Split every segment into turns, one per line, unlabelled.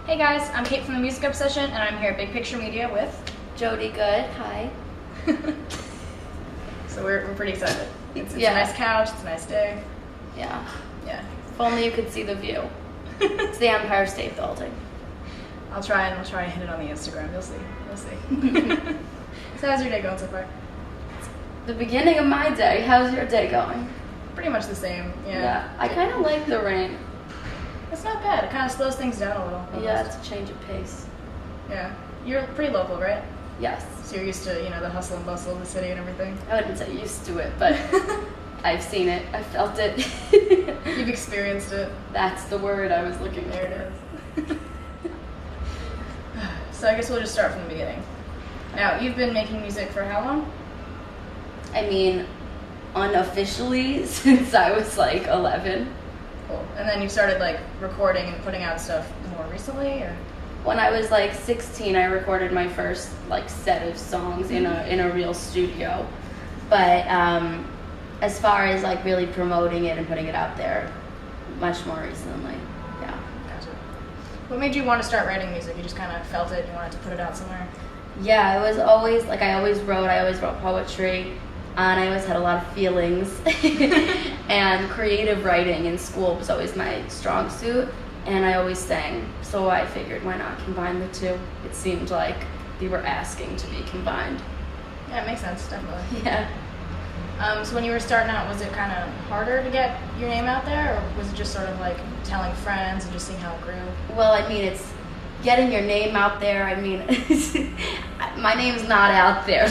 Hey guys, I'm Kate from the Music Obsession, and I'm here at Big Picture Media with
Jodi, good. Hi.
So we're pretty excited. It's
Yeah.
a nice couch, it's a nice day.
Yeah.
Yeah.
If only you could see the view. It's the Empire State Building.
I'll try and hit it on the Instagram. You'll see. So how's your day going so far?
The beginning of my day. How's your day going?
Pretty much the same. Yeah.
I kind of like the rain.
It's not bad. It kind of slows things down a little.
Yeah,
almost.
it's a change of pace.
Yeah. You're pretty local, right?
Yes.
So you're used to, the hustle and bustle of the city and everything.
I wouldn't say used to it, but I've seen it. I felt it.
You've experienced it.
That's the word I was looking for.
There it is. So I guess we'll just start from the beginning. Now, you've been making music for how long?
I mean, unofficially since I was like 11.
Cool. And then you started recording and putting out stuff more recently, or?
When I was like 16, I recorded my first set of songs in a real studio. But as far as really promoting it and putting it out there, much more recently. Yeah.
Gotcha. What made you want to start writing music? You just kind of felt it and you wanted to put it out somewhere?
Yeah, it was always I always wrote poetry, and I always had a lot of feelings. And creative writing in school was always my strong suit, and I always sang. So I figured, why not combine the two? It seemed like they were asking to be combined.
Yeah, it makes sense, definitely.
Yeah.
So when you were starting out, was it kind of harder to get your name out there, or was it just sort of telling friends and just seeing how it grew?
Well, I mean, it's getting your name out there. I mean, my name's not out there.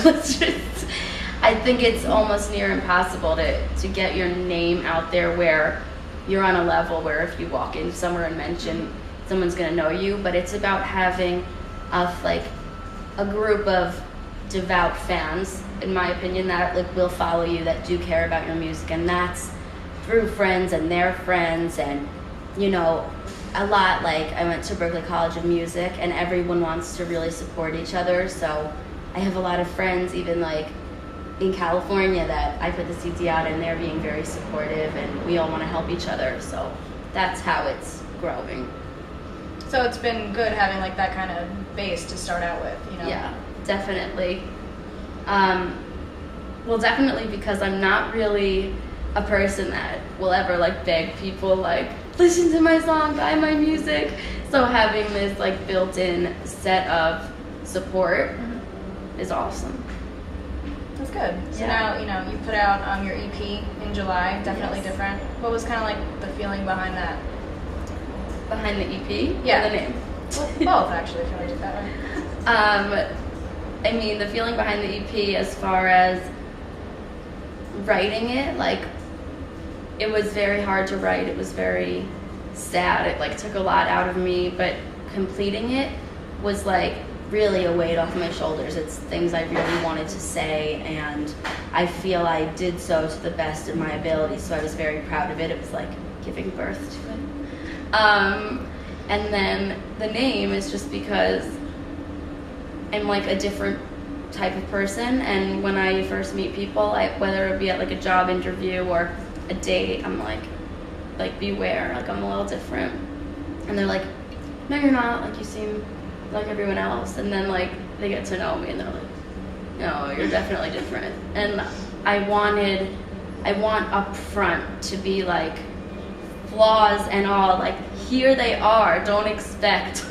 I think it's almost near impossible to get your name out there where you're on a level where if you walk in somewhere and mention, someone's going to know you. But it's about having a group of devout fans, in my opinion, that will follow you, that do care about your music, and that's through friends and their friends, and a lot. I went to Berklee College of Music, and everyone wants to really support each other. So I have a lot of friends, even in California, that I put the CD out, and they're being very supportive, and we all want to help each other. So that's how it's growing.
So it's been good having that kind of base to start out with,
Yeah, definitely. Well, definitely, because I'm not really a person that will ever beg people listen to my song, buy my music. So having this built-in set of support is awesome.
That's good. So
Yeah.
now, you put out your EP in July, definitely
Yes.
different. What was kind of the feeling behind that?
Behind the EP?
Yeah.
Or the name?
Well, both, actually, if you want to do it that way.
I mean, the feeling behind the EP, as far as writing it, it was very hard to write. It was very sad. It took a lot out of me, but completing it was really a weight off my shoulders. It's things I really wanted to say, and I feel I did so to the best of my ability, so I was very proud of it. It was giving birth to it. And then the name is just because I'm a different type of person, and when I first meet people, whether it be at a job interview or a date, I'm beware, I'm a little different. And they're no, you're not, you seem like everyone else. And then they get to know me, and they're no, you're definitely different. And I want up front to be flaws and all, here they are, don't expect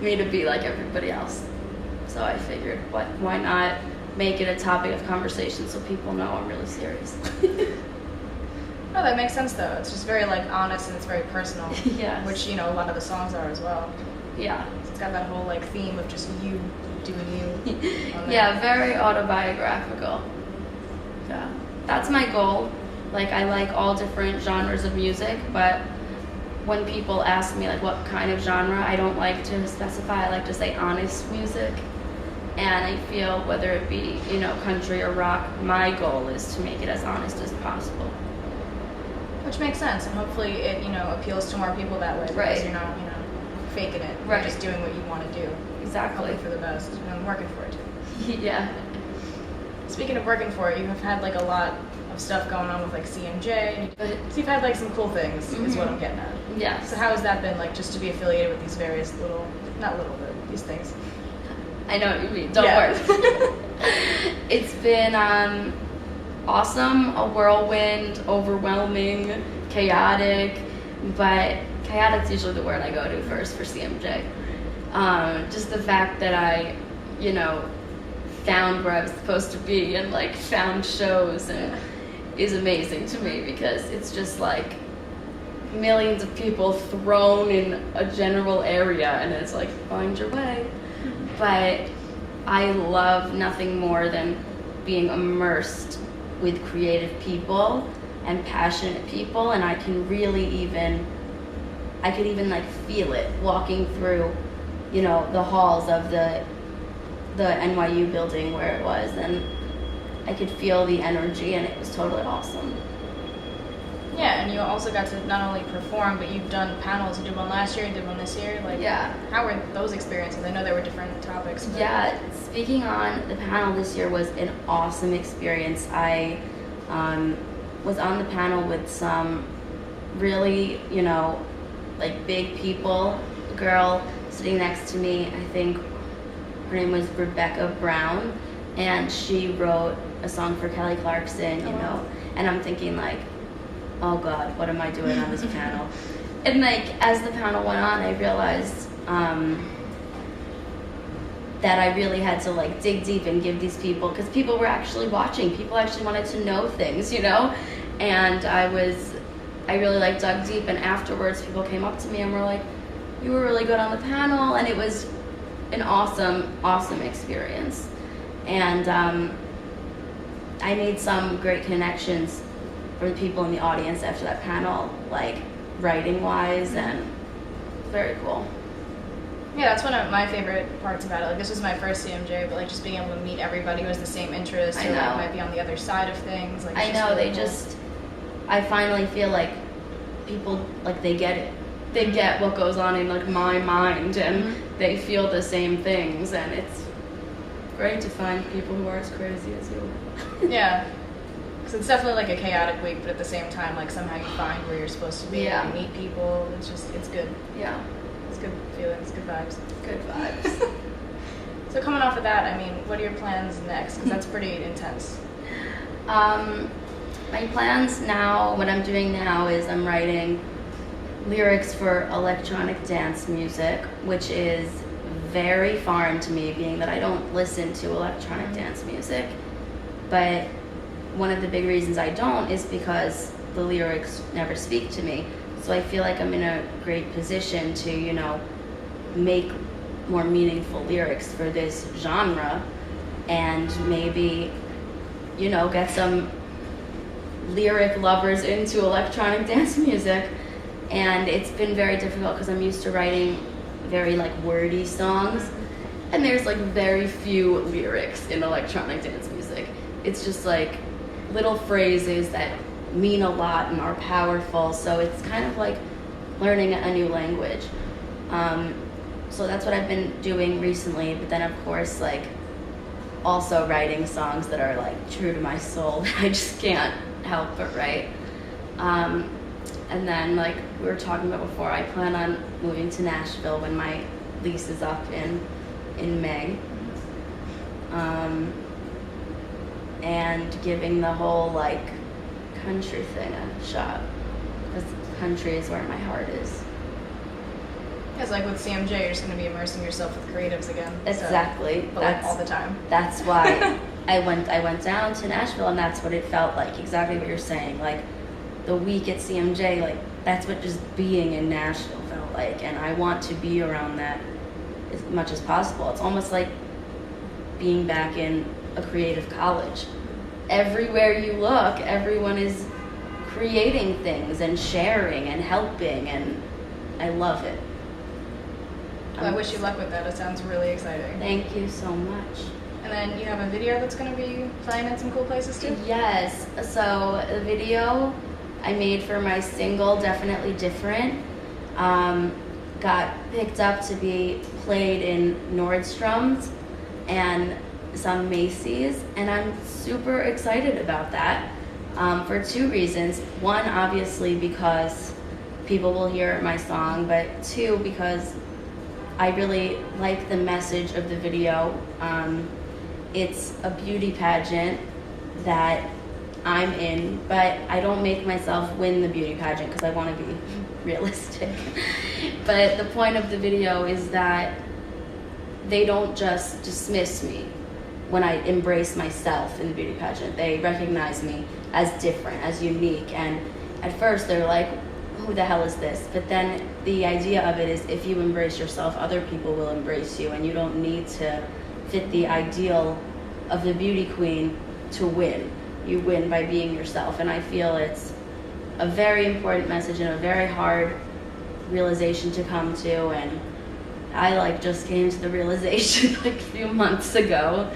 me to be like everybody else. So I figured, why not make it a topic of conversation so people know I'm really serious.
Oh, that makes sense, though. It's just very honest, and it's very personal.
Yes.
Which a lot of the songs are as well.
Yeah.
It's got that whole theme of just you doing you. on there.
Yeah, very autobiographical. Yeah, that's my goal. I like all different genres of music, but when people ask me what kind of genre, I don't like to specify. I like to say honest music. And I feel whether it be country or rock, my goal is to make it as honest as possible.
Which makes sense, and hopefully it appeals to more people that way, because
Right.
you're not faking it.
Right.
You're just doing what you want to do.
Exactly.
Hopefully for the best, and I'm working for it too.
Yeah.
Speaking of working for it, you have had a lot of stuff going on with CMJ. So you've had some cool things, is what I'm getting at.
Yes.
So how has that been, like, just to be affiliated with these various not little, but these things?
I know what you mean. Don't
Yeah.
worry. It's been awesome, a whirlwind, overwhelming, chaotic, but chaotic's usually the word I go to first for CMJ. Just the fact that I, found where I was supposed to be and like found shows and is amazing to me because it's just like millions of people thrown in a general area and it's like find your way. But I love nothing more than being immersed with creative people and passionate people, and I could even like feel it walking through, the halls of the NYU building where it was, and I could feel the energy, and it was totally awesome.
Yeah, and you also got to not only perform, but you've done panels. You did one last year, you did one this year. Like,
yeah.
How were those experiences? I know there were different topics. But...
Yeah, speaking on the panel this year was an awesome experience. I was on the panel with some really, like big people. A girl sitting next to me, I think her name was Rebecca Brown, and she wrote a song for Kelly Clarkson,
Wow.
And I'm thinking like, oh God, what am I doing on this panel? And like, as the panel went on, I realized that I really had to like dig deep and give these people, because people were actually watching, people actually wanted to know things, and I really like dug deep, and afterwards people came up to me and were like, you were really good on the panel, and it was an awesome experience. And I made some great connections for the people in the audience after that panel, like writing wise, and very cool.
Yeah, that's one of my favorite parts about it. Like, this was my first CMJ, but like just being able to meet everybody who has the same interest,
I
or
know.
like might be on the other side of things. Like,
I
it's
know,
really
they
cool.
I finally feel like people, like, they get it. They get what goes on in like my mind, and they feel the same things, and it's great to find people who are as crazy as you.
Yeah. Because it's definitely like a chaotic week, but at the same time, like somehow you find where you're supposed to be,
Yeah.
and you meet people. It's good.
Yeah,
It's good feelings, good vibes.
good vibes.
So coming off of that, I mean, what are your plans next? Because that's pretty intense.
My plans now, what I'm doing now is I'm writing lyrics for electronic dance music, which is very foreign to me, being that I don't listen to electronic dance music. But one of the big reasons I don't is because the lyrics never speak to me. So I feel like I'm in a great position to, make more meaningful lyrics for this genre, and maybe, get some lyric lovers into electronic dance music. And it's been very difficult because I'm used to writing very like wordy songs, and there's like very few lyrics in electronic dance music. It's just like little phrases that mean a lot and are powerful, so it's kind of like learning a new language. So that's what I've been doing recently, but then of course like also writing songs that are like true to my soul that I just can't help but write. And then, like we were talking about before, I plan on moving to Nashville when my lease is up in May. And giving the whole like country thing a shot, because country is where my heart is.
It's like with CMJ, you're just going to be immersing yourself with creatives again.
Exactly.
But like all the time.
That's why I went down to Nashville, and that's what it felt like. Exactly what you're saying. Like the week at CMJ, like that's what just being in Nashville felt like, and I want to be around that as much as possible. It's almost like being back in a creative college. Everywhere you look, everyone is creating things and sharing and helping, and I love it.
Well, I wish you luck with that. It sounds really exciting.
Thank you so much.
And then you have a video that's going to be playing at some cool places too?
Yes. So the video I made for my single, Definitely Different, got picked up to be played in Nordstrom's and some Macy's, and I'm super excited about that for two reasons. One, obviously, because people will hear my song, but 2, because I really like the message of the video. It's a beauty pageant that I'm in, but I don't make myself win the beauty pageant because I want to be realistic. But the point of the video is that they don't just dismiss me when I embrace myself in the beauty pageant. They recognize me as different, as unique, and at first they're like, who the hell is this? But then the idea of it is if you embrace yourself, other people will embrace you, and you don't need to fit the ideal of the beauty queen to win. You win by being yourself, and I feel it's a very important message and a very hard realization to come to, and I just came to the realization a few months ago,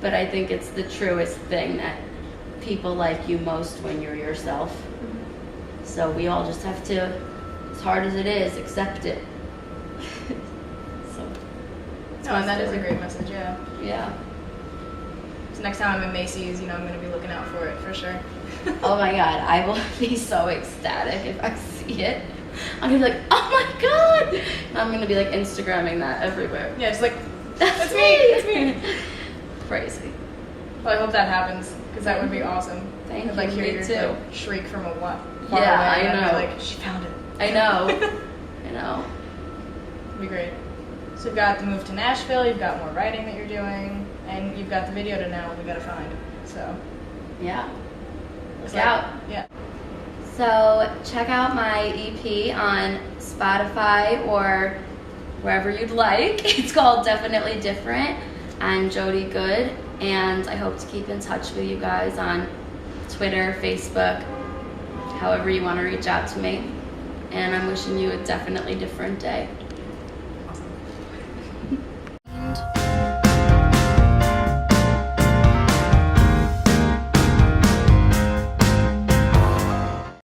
but I think it's the truest thing, that people like you most when you're yourself. So we all just have to, as hard as it is, accept it. So,
and that is a great message, yeah.
Yeah.
So next time I'm in Macy's, I'm going to be looking out for it for sure.
Oh my God, I will be so ecstatic if I see it. I'm going to be like, oh my God! And I'm going to be Instagramming that everywhere.
Yeah, it's that's me, it's me.
Crazy.
Well, I hope that happens, because that would be awesome.
Thank
I'd
you,
hear
me
your
too.
Shriek from a far
Yeah,
away.
I know.
I'd be she found it.
I know. I know.
It'd be great. So you've got the move to Nashville, you've got more writing that you're doing, and you've got the video to now we gotta find. So
Yeah. Look out.
Yeah.
So check out my EP on Spotify or wherever you'd like. It's called Definitely Different. I'm Jodi Good, and I hope to keep in touch with you guys on Twitter, Facebook, however you want to reach out to me. And I'm wishing you a definitely different day.
Awesome.